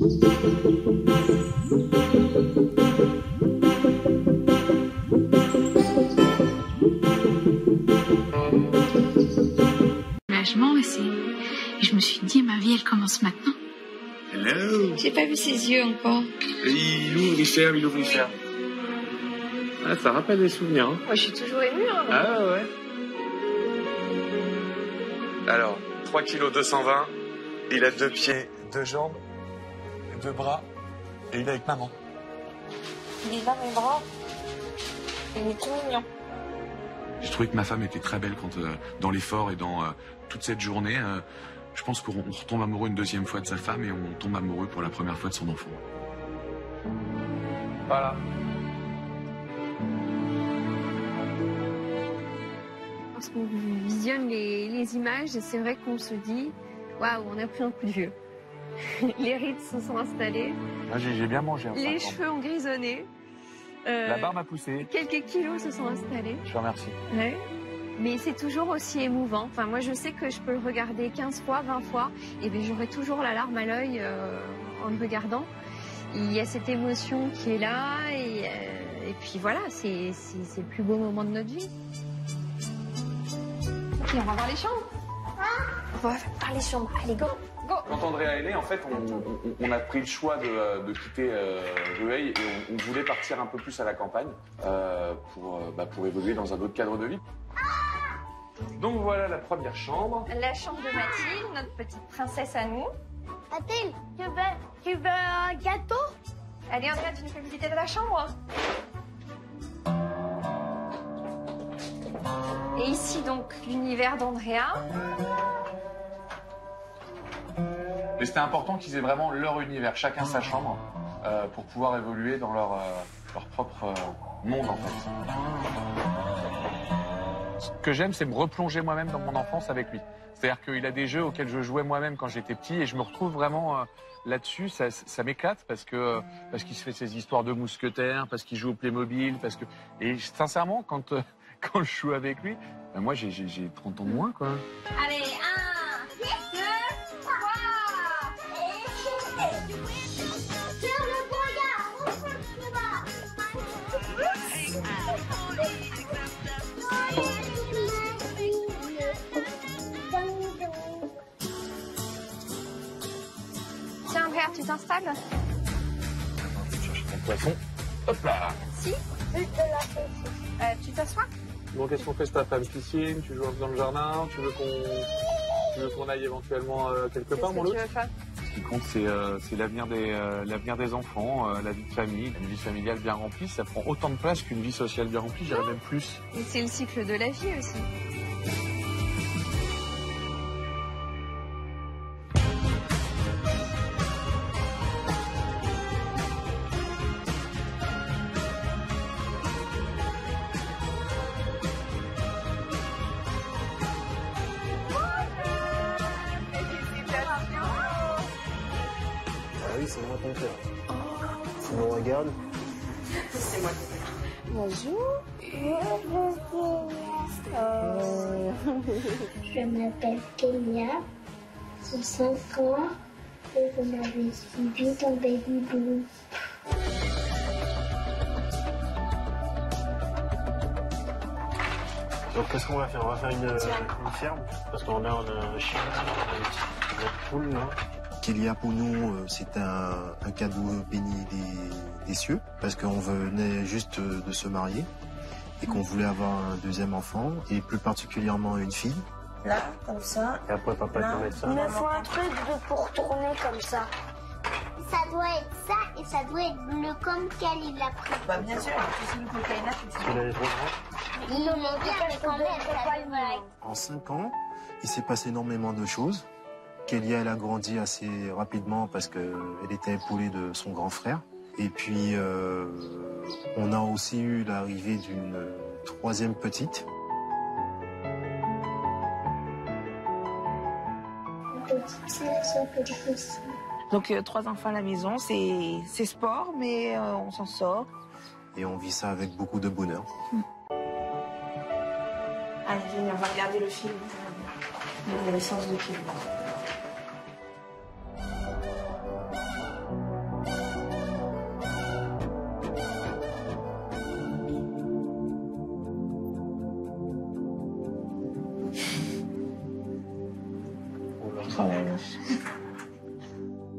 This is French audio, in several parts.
Soulagement et je me suis dit, ma vie, elle commence maintenant. Hello. J'ai pas vu ses yeux encore. Il ouvre, il ferme, il ouvre, il ferme. Ah, ça rappelle des souvenirs. Hein. Moi, je suis toujours émue. Hein, ah ouais. Alors, 3 kg 220, il a 2 pieds, 2 jambes, 2 bras, et il est avec maman. Il est dans mes bras. Il est tout mignon. J'ai trouvé que ma femme était très belle quand, dans l'effort et dans toute cette journée. Je pense qu'on retombe amoureux une deuxième fois de sa femme et on tombe amoureux pour la première fois de son enfant. Voilà. Lorsqu'on visionne les images, c'est vrai qu'on se dit waouh, on a pris un coup de vieux. Les rides se sont installées. Ah, j'ai bien mangé. Les cheveux ont grisonné. La barbe a poussé. Quelques kilos se sont installés. Je te remercie. Ouais. Mais c'est toujours aussi émouvant. Enfin, moi, je sais que je peux le regarder 15 fois, 20 fois, et bien j'aurai toujours la larme à l'œil en le regardant. Il y a cette émotion qui est là, et puis voilà, c'est le plus beau moment de notre vie. Ok, on va voir les chambres. On va voir les chambres. Allez, go, go. Quand Andrea est née, en fait, on a pris le choix de quitter Rueil et on voulait partir un peu plus à la campagne pour évoluer dans un autre cadre de vie. Donc voilà la première chambre. La chambre de Mathilde, notre petite princesse à nous. Mathilde, tu veux un gâteau? Allez, Andrea, tu nous fais visiter de la chambre. Et ici, donc, l'univers d'Andrea. Mais c'était important qu'ils aient vraiment leur univers, chacun sa chambre, pour pouvoir évoluer dans leur propre monde, en fait. Ce que j'aime, c'est me replonger moi-même dans mon enfance avec lui. C'est-à-dire qu'il a des jeux auxquels je jouais moi-même quand j'étais petit et je me retrouve vraiment là-dessus. Ça m'éclate parce qu'il se fait ses histoires de mousquetaires, parce qu'il joue au Playmobil, et sincèrement, quand je joue avec lui, moi j'ai 30 ans de moins, quoi. Allez, 1, 2, 3. Tiens, Andrea, tu t'installes? Cherche ton poisson. Hop là. Si. Tu t'assois? Bon, qu'est-ce qu'on fait cet après-midi? Piscine? Tu joues dans le jardin? Tu veux qu'on aille éventuellement quelque part, mon loup? Ce qui compte, c'est l'avenir des enfants, la vie de famille, une vie familiale bien remplie. Ça prend autant de place qu'une vie sociale bien remplie, j'irais même plus. Et c'est le cycle de la vie aussi. Oui, c'est moi ton père. Tu me regardes? C'est moi. Bonjour. Je m'appelle Kenya, j'ai 5 ans et vous m'avez suivi dans Baby Blue. Donc qu'est-ce qu'on va faire? On va faire une ferme parce qu'on a un chien, on a une poule là. Kélia, pour nous, c'est un cadeau béni des cieux, parce qu'on venait juste de se marier et qu'on voulait avoir un deuxième enfant, et plus particulièrement une fille. Là, comme ça. Et après, papa te met ça. Il me faut un truc pour tourner comme ça. Ça doit être ça et ça doit être bleu comme qu'elle il l'a pris. Bah bien sûr, tu sais le cocaïna, Parce qu'il est trop grand. Non, mais bien, mais quand même, En 5 ans, il s'est passé énormément de choses. Kélia, elle a grandi assez rapidement parce qu'elle était épaulée de son grand frère. Et puis, on a aussi eu l'arrivée d'une troisième petite. Donc 3 enfants à la maison, c'est sport, mais on s'en sort. Et on vit ça avec beaucoup de bonheur. Allez, venez, on va regarder le film. La naissance de Kélia. vache.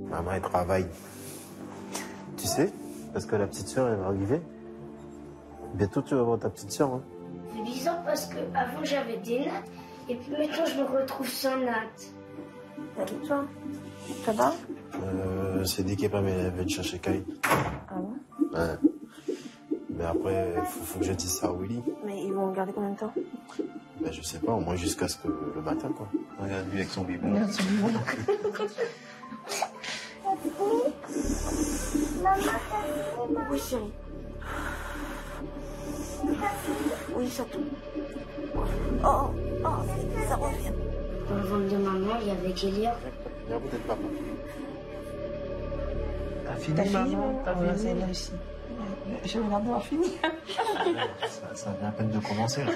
Maman, elle travaille. Tu sais, parce que la petite sœur, elle va arriver. Bientôt, tu vas voir ta petite sœur. Hein. C'est bizarre parce que avant j'avais des nattes et puis maintenant je me retrouve sans nattes. Salut toi. Ça va? C'est dit qu'elle va te chercher Kyle. Ah bon? Ouais. Mais après, faut que je dise ça à Willy. Mais ils vont garder combien de temps? Ben, je sais pas, au moins jusqu'à ce que le matin, quoi. Regarde lui avec son biberon. Regarde son biberon. Oui chérie. Oui chaton. Oh, ça revient. Dans le ventre de maman, il y avait Kélia. Viens peut-être papa. T'as fini, T'as fini, maman? T'as ouais, fini? c'est là aussi. J'aimerais bien avoir fini. Ça vient à peine de commencer. Là.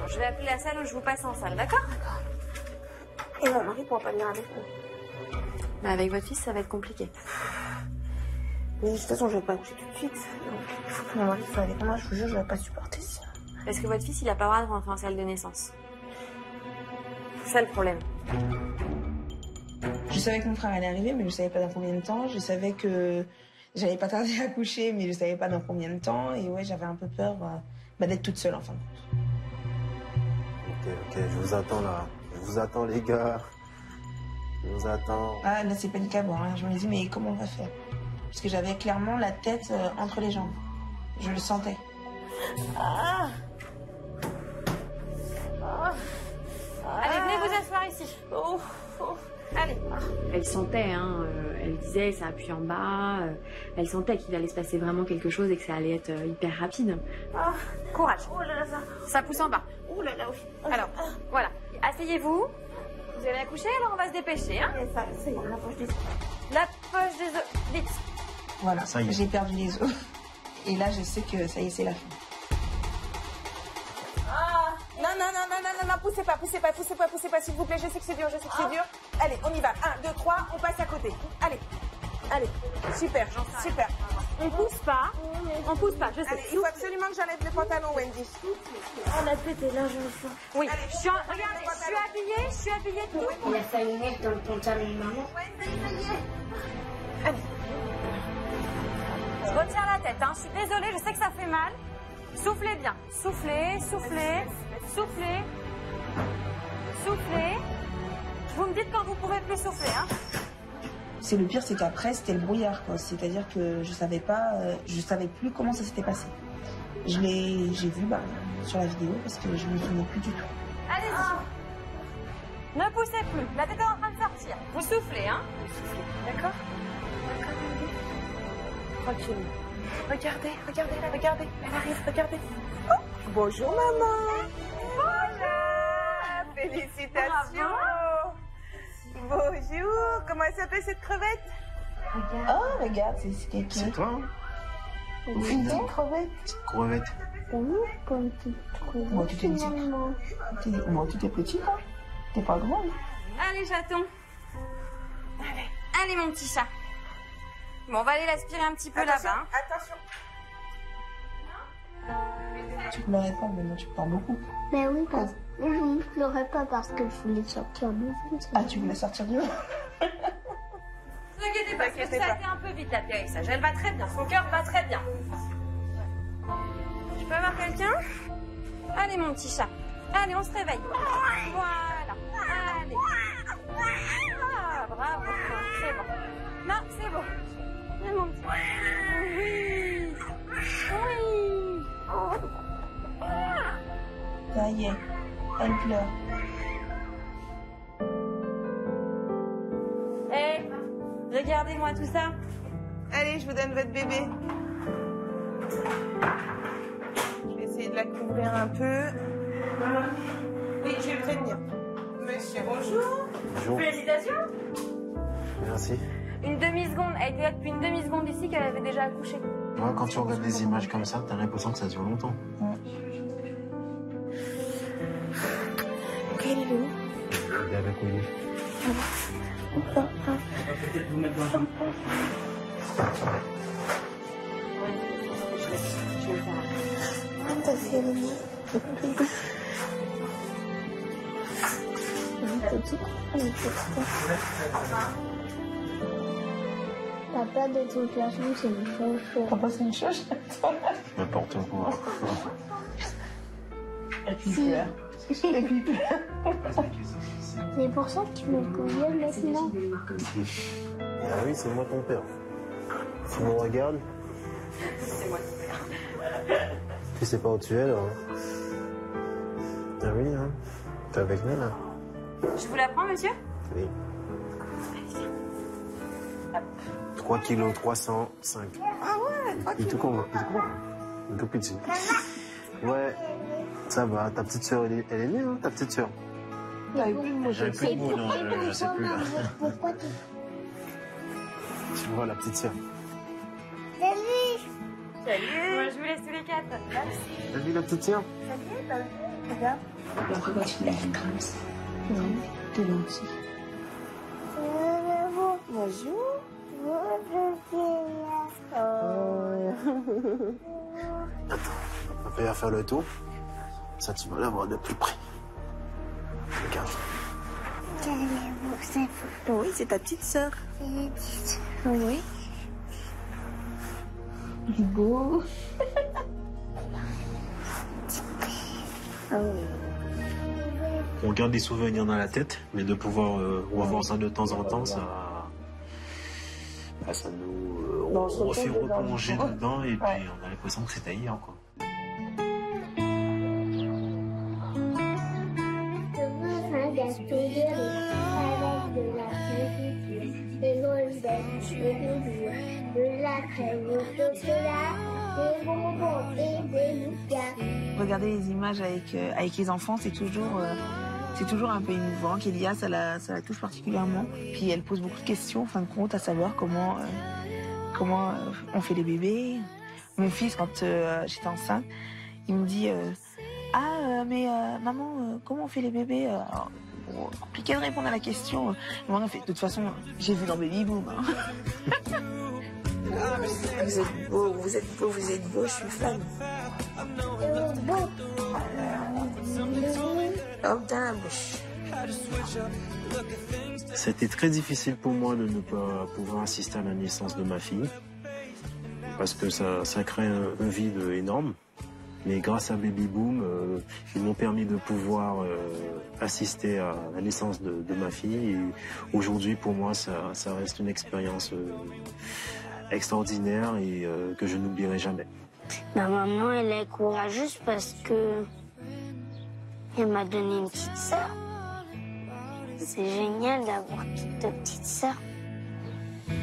Je vais appeler la salle où je vous passe en salle, d'accord? Et mon mari pourra pas venir avec nous. Mais avec votre fils, ça va être compliqué. Mais de toute façon, je vais pas accoucher tout de suite. Donc, il faut que mon mari soit avec moi. Je vous jure, je vais pas supporter ça. Parce que votre fils, il a pas le droit de rentrer en salle de naissance. C'est ça le problème. Je savais que mon frère allait arriver, mais je savais pas dans combien de temps. Je savais que j'allais pas tarder à accoucher, mais je savais pas dans combien de temps. Et ouais, j'avais un peu peur d'être toute seule en fin de compte. Ok, je vous attends là. Je vous attends, les gars. Je vous attends. Ah, là, c'est paniquable. Hein. Je me dis, mais comment on va faire? Parce que j'avais clairement la tête entre les jambes. Je le sentais. Allez, venez vous asseoir ici. Allez. Elle sentait, hein, elle disait ça appuie en bas, elle sentait qu'il allait se passer vraiment quelque chose et que ça allait être hyper rapide. Courage. Oh là là, ça pousse en bas. Oh là là, oui. Alors, voilà. Asseyez-vous. Vous allez accoucher, alors on va se dépêcher, hein? Ça y est, la poche des os. La poche des os. Vite. Voilà, Ça y est. j'ai perdu les os. Et là, je sais que ça y est, c'est la fin. Non, poussez pas, s'il vous plaît, je sais que c'est dur, Allez, on y va. 1, 2, 3, on passe à côté. Allez, super. On pousse pas, je sais. Allez, il faut absolument que j'enlève le pantalon, Wendy. Oh la tête est là, je le sens. Oui, regardez, je suis habillée tout. Il a fallu mettre dans le pantalon de maman. Je retiens la tête, hein. Je suis désolée, je sais que ça fait mal. Soufflez bien. Soufflez. Vous me dites quand vous pourrez plus souffler, hein. C'est le pire, c'est qu'après, c'était le brouillard, quoi. C'est-à-dire que je savais plus comment ça s'était passé. J'ai vu, sur la vidéo, parce que je me souvenais plus du tout. Allez-y. Ne poussez plus. La tête est en train de sortir. Vous soufflez, hein. D'accord. Tranquille. Regardez. Elle arrive, regardez. Oh, bonjour, maman. Voilà. Félicitations. Bonjour. Comment elle s'appelle cette crevette? Oh, regarde, c'est quelqu'un. C'est toi, hein? Une petite crevette. Petite crevette. Comme tu Moi, tu t'es petit. Moi, tu t'es petit, hein. T'es pas grand. Allez, chaton. Allez, mon petit chat. Bon, on va aller l'aspirer un petit peu là-bas. Attention. Tu pleurais pas, mais moi, tu pleures beaucoup. Mais oui, parce que je ne pleurais pas parce que je voulais sortir du ventre. Ah, tu voulais sortir du ventre? Ne vous inquiétez pas, parce que ça a été un peu vite l'atterrissage. Elle va très bien, son cœur va très bien. Je peux avoir quelqu'un? Allez, mon petit chat. Allez, on se réveille. Voilà. Allez. Ah, bravo. C'est bon. Non, c'est bon. C'est mon petit. Oui. Ça y est, elle pleure. Hé, regardez-moi tout ça. Allez, je vous donne votre bébé. Je vais essayer de la couvrir un peu. Oui, je vais le prévenir. Monsieur, bonjour. Bonjour. Félicitations. Merci. Une demi-seconde. Elle était là depuis une demi-seconde ici qu'elle avait déjà accouché. Ouais, quand tu regardes les images comme ça, t'as l'impression que ça dure longtemps. Ok, il est où? Il est avec Willy. Peut-être vous mettre dans un... T'as fait le Papa, de toute façon, c'est une chauchette. Papa, c'est une chauchette. N'importe quoi. Et puis il pleure. Et puis il pleure. C'est pour ça que tu me connais maintenant. Ah oui, c'est moi ton père. Tu me regardes. C'est moi. Tu sais pas où tu es, là. Ah oui, hein. T'es avec nous, là. Je vous la prends, monsieur? Oui. 3 kg 305. Ah ouais, 3 Il est tout con, il est tout petit. Ouais, ça va. Ta petite sœur, elle est née, hein, ta petite sœur. Bah, oui, moi, J'avais plus de mots, non, je sais plus, là. Pourquoi tu... Tu vois, la petite sœur. Salut. Moi, je vous laisse tous les 4. T'as vu la petite sœur? regarde. Et après, quand tu me dis comme ça. Non, t'es gentil. Bonjour. Attends, on va faire le tour. Ça, tu vas la voir de plus près. Regarde. Oui, c'est ta petite sœur. Oui. Il est beau. On garde des souvenirs dans la tête, mais de pouvoir revoir ça de temps en temps, ça nous on fait replonger dedans et puis on a l'impression que c'était hier, quoi. Regarder les images avec les enfants, c'est toujours un peu émouvant. Kélia, ça la touche particulièrement. Puis elle pose beaucoup de questions, en fin de compte, à savoir comment on fait les bébés. Mon fils, quand j'étais enceinte, il me dit maman, comment on fait les bébés? Alors, compliqué de répondre à la question. Moi, on fait, de toute façon, j'ai vu dans Baby Boom. Hein. Vous êtes beau, je suis fan. Hop dans la bouche. C'était très difficile pour moi de ne pas pouvoir assister à la naissance de ma fille, parce que ça crée un vide énorme. Mais grâce à Baby Boom, ils m'ont permis de pouvoir assister à la naissance de ma fille. Et aujourd'hui, pour moi, ça reste une expérience extraordinaire et que je n'oublierai jamais. Ma maman, elle est courageuse parce que elle m'a donné une petite sœur. C'est génial d'avoir toute petite sœur. Je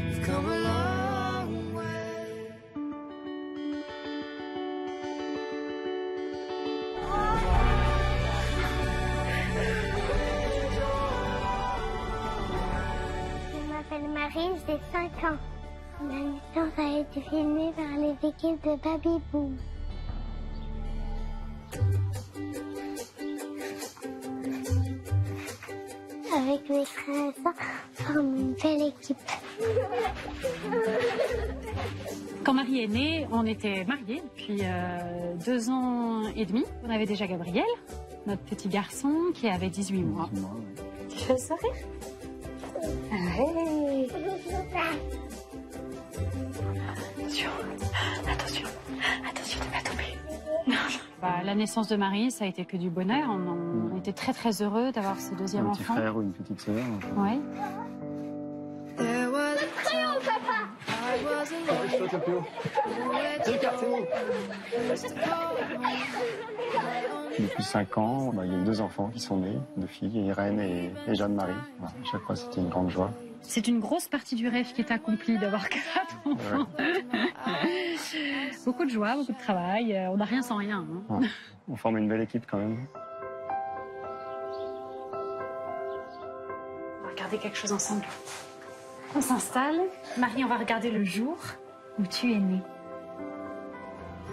m'appelle Marie, j'ai 5 ans. Ma naissance a été filmée par les équipes de Baby Boom. Avec mes frères et sœurs, on forme une belle équipe. Quand Marie est née, on était mariés depuis 2 ans et demi. On avait déjà Gabriel, notre petit garçon qui avait 18 mois. Tu veux sourire? Hey. Attention de pas tomber. La naissance de Marie, ça a été que du bonheur. On était très très heureux d'avoir ce deuxième enfant. Un petit frère ou une petite sœur. Oui. Crayon, papa. Depuis 5 ans, il y a 2 enfants qui sont nés, 2 filles, Irène et Jeanne-Marie. Voilà, à chaque fois, c'était une grande joie. C'est une grosse partie du rêve qui est accomplie d'avoir 4 enfants. Ouais. Beaucoup de joie, beaucoup de travail. On n'a rien sans rien. Hein. Ouais. On forme une belle équipe quand même. On va regarder quelque chose ensemble. On s'installe. Marie, on va regarder le jour où tu es née.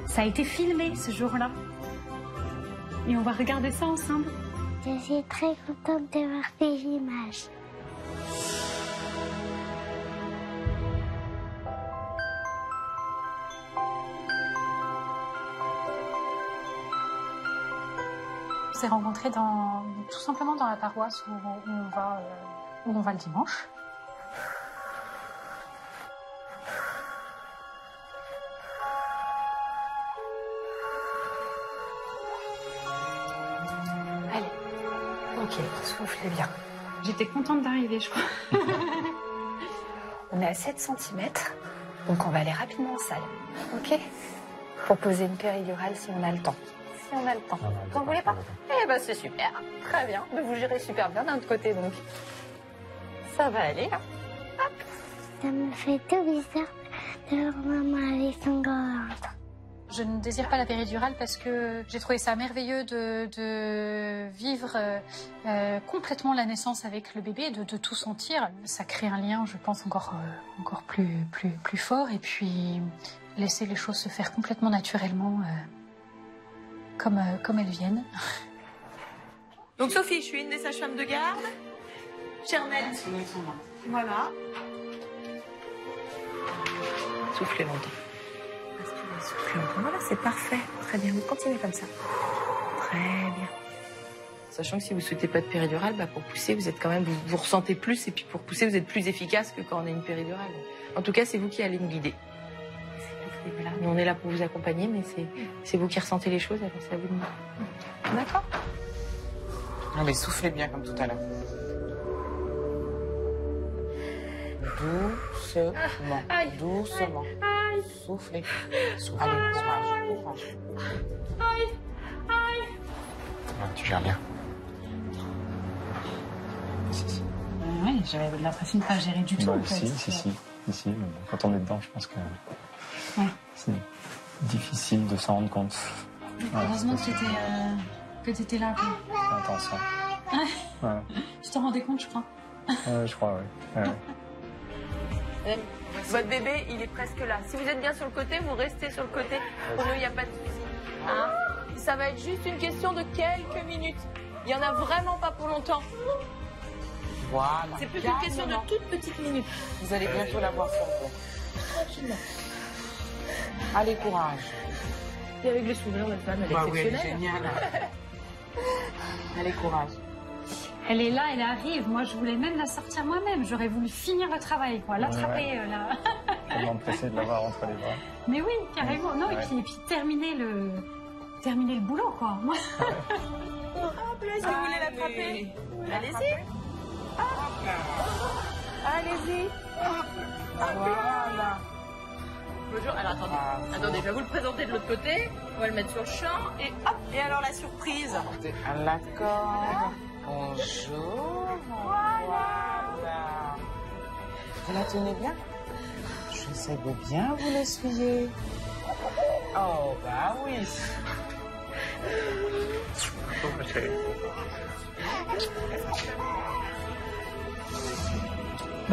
Ça a été filmé ce jour-là. Et on va regarder ça ensemble. Je suis très contente de voir ces images. s'est rencontrés tout simplement dans la paroisse où on va le dimanche. Allez, ok, soufflez bien. J'étais contente d'arriver, je crois. On est à 7 cm, donc on va aller rapidement en salle, ok? Pour poser une péridurale si on a le temps. Si on a le temps. Vous ne voulez pas? Eh ben c'est super, très bien. Mais vous gérez super bien d'un autre côté, donc ça va aller. Hop. Ça me fait tout bizarre de voir maman avec son gorge. Je ne désire pas la péridurale parce que j'ai trouvé ça merveilleux de vivre complètement la naissance avec le bébé, de tout sentir. Ça crée un lien, je pense, encore plus fort. Et puis, laisser les choses se faire complètement naturellement, comme elles viennent. Donc Sophie, je suis une des sages-femmes de garde. Chernette. Voilà. Soufflez longtemps. Voilà, c'est parfait. Très bien, vous continuez comme ça. Très bien. Sachant que si vous ne souhaitez pas de péridurale, pour pousser, vous êtes quand même, vous ressentez plus, et puis pour pousser, vous êtes plus efficace que quand on a une péridurale. En tout cas, c'est vous qui allez nous guider. Voilà. Nous, on est là pour vous accompagner, mais c'est vous qui ressentez les choses, alors c'est à vous de nous. D'accord? Allez, soufflez bien comme tout à l'heure. Doucement, doucement. Soufflez. Allez, courage. Tu gères bien. Oui, j'avais l'impression de ne pas gérer du tout. En fait. Si. Mais bon, quand on est dedans, je pense que c'est difficile de s'en rendre compte. Heureusement que tu étais là. C'est intense. Voilà. Tu t'en rendais compte, je crois. Je crois, oui. Votre bébé, il est presque là. Si vous êtes bien sur le côté, vous restez sur le côté. Pour nous, il n'y a pas de souci. Hein? Ça va être juste une question de quelques minutes. Il n'y en a vraiment pas pour longtemps. Voilà. C'est plus une question de toutes petites minutes. Vous allez bientôt l'avoir sur vous. Tranquillement. Allez, courage. Et avec le sourire, notre femme, elle est exceptionnelle. Oui, génial. Allez, courage. Elle est là, elle arrive. Moi, je voulais même la sortir moi-même. J'aurais voulu finir le travail, quoi. L'attraper, là. Tellement pressé de l'avoir entre les bras. Mais oui, carrément. Non, et puis terminer le boulot, quoi. Moi. Hop là, si vous voulez l'attraper. Allez-y. Allez-y. Voilà. Bonjour. Alors, attendez, je vais vous le présenter de l'autre côté. On va le mettre sur le champ et hop. Et alors, la surprise. D'accord. Bonjour. Voilà. Vous la tenez bien? J'essaie de bien vous l'essuyer. Oh, bah oui.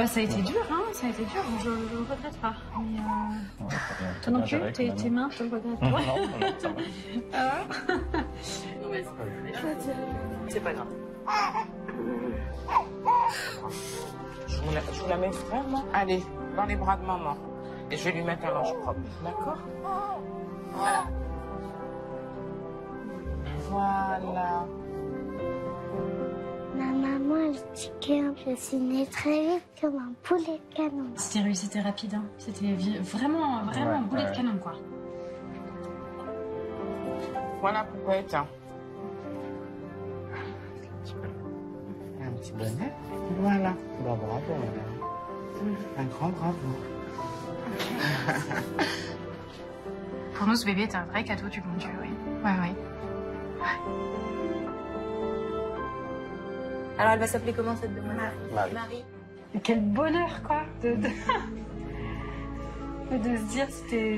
Ça a été dur, hein. Ça a été dur. Je ne regrette pas. Mais toi non plus, tes mains, tu ne regrettes pas? Non, ça va. C'est pas grave. Je vous la mets vraiment. Allez, dans les bras de maman. Et je vais lui mettre un linge propre. D'accord? Voilà. Voilà. Ma maman, elle dit qu'on peut signer très vite comme un boulet de canon. C'était rapide, hein. C'était vraiment un boulet de canon, quoi. Voilà, poupette. Un petit bonnet. Voilà. Bah, bravo, madame. Un grand bravo. Pour nous, ce bébé est un vrai cadeau du bon Dieu, oui. Ouais. Alors, elle va s'appeler comment, cette demoiselle? Marie. Quel bonheur, quoi, de se dire que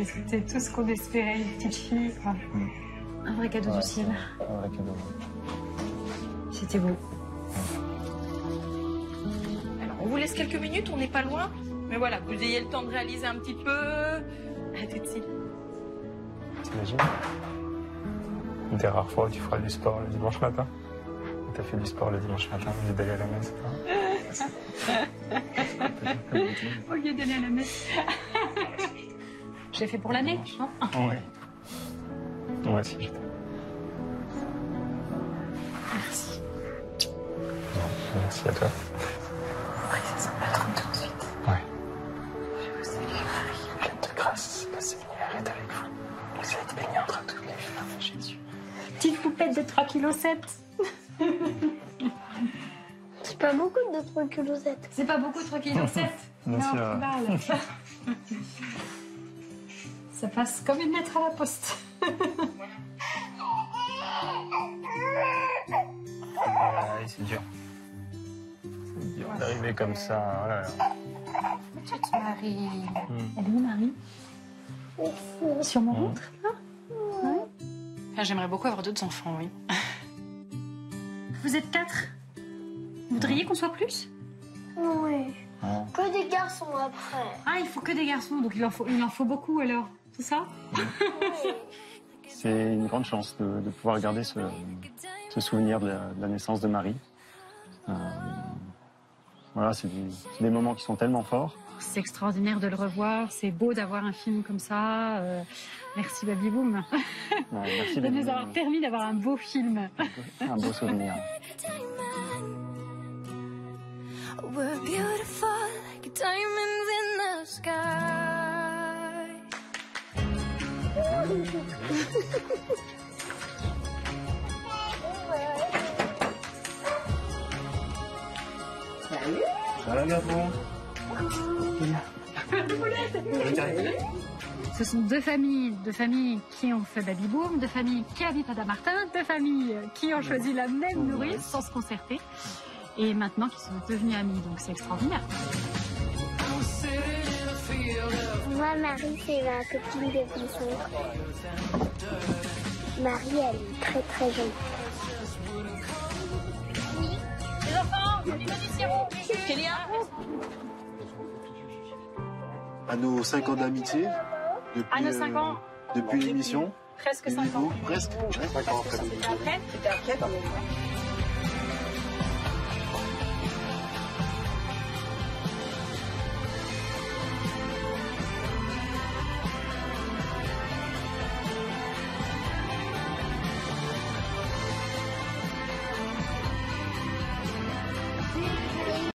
c'était tout ce qu'on espérait, une petite fille, quoi. Un vrai cadeau du ciel. Un vrai cadeau. C'était beau. Alors, on vous laisse quelques minutes, on n'est pas loin. Mais voilà, que vous ayez le temps de réaliser un petit peu. À tout de suite. T'imagines? Une des rares fois où tu feras du sport le dimanche matin. T'as fait du sport le dimanche matin au lieu d'aller à la messe. Au lieu d'aller à la messe. Je l'ai fait pour l'année, non? Oui. Moi aussi, Merci à toi. Marie, ça sent pas trop tout de suite. Ouais. Je vous salue, Marie. Pleine de grâce, le Seigneur est avec vous. Vous êtes bénie entre toutes les femmes, Jésus. Petite poupette de 3,7 kg. C'est pas beaucoup de 3,7 kg. C'est pas beaucoup 3,7 kg. Non, mal. Ça passe comme une lettre à la poste. C'est dur. C'est dur d'arriver comme ça. Oh là là. Petite Marie. Elle est où, Marie? Sur mon ventre, là? Ouais. Enfin, j'aimerais beaucoup avoir d'autres enfants, oui. Vous êtes 4. Vous voudriez qu'on soit plus? Oui. Que des garçons après. Ah, il faut que des garçons, donc il en faut beaucoup alors, c'est ça? C'est une grande chance de pouvoir garder ce souvenir de la naissance de Marie. Voilà, c'est des moments qui sont tellement forts. C'est extraordinaire de le revoir, c'est beau d'avoir un film comme ça. Merci Baby Boom. Merci de nous avoir permis d'avoir un beau film. Un beau souvenir. We're beautiful like diamonds in the sky. Ça va, Gabon? Ce sont deux familles qui ont fait Baby Boom, deux familles qui habitent à Damartin, deux familles qui ont choisi la même nourrice sans se concerter. Et maintenant qui sont devenus amis, donc c'est extraordinaire. Moi, Marie, c'est la copine de Bisson. Marie, elle est très très jolie. Les enfants, au niveau du sirop, Kélia. À nos 5 ans d'amitié, À nos 5 ans. depuis l'émission. Presque 5 ans. Presque. 5 ans après. C'était après,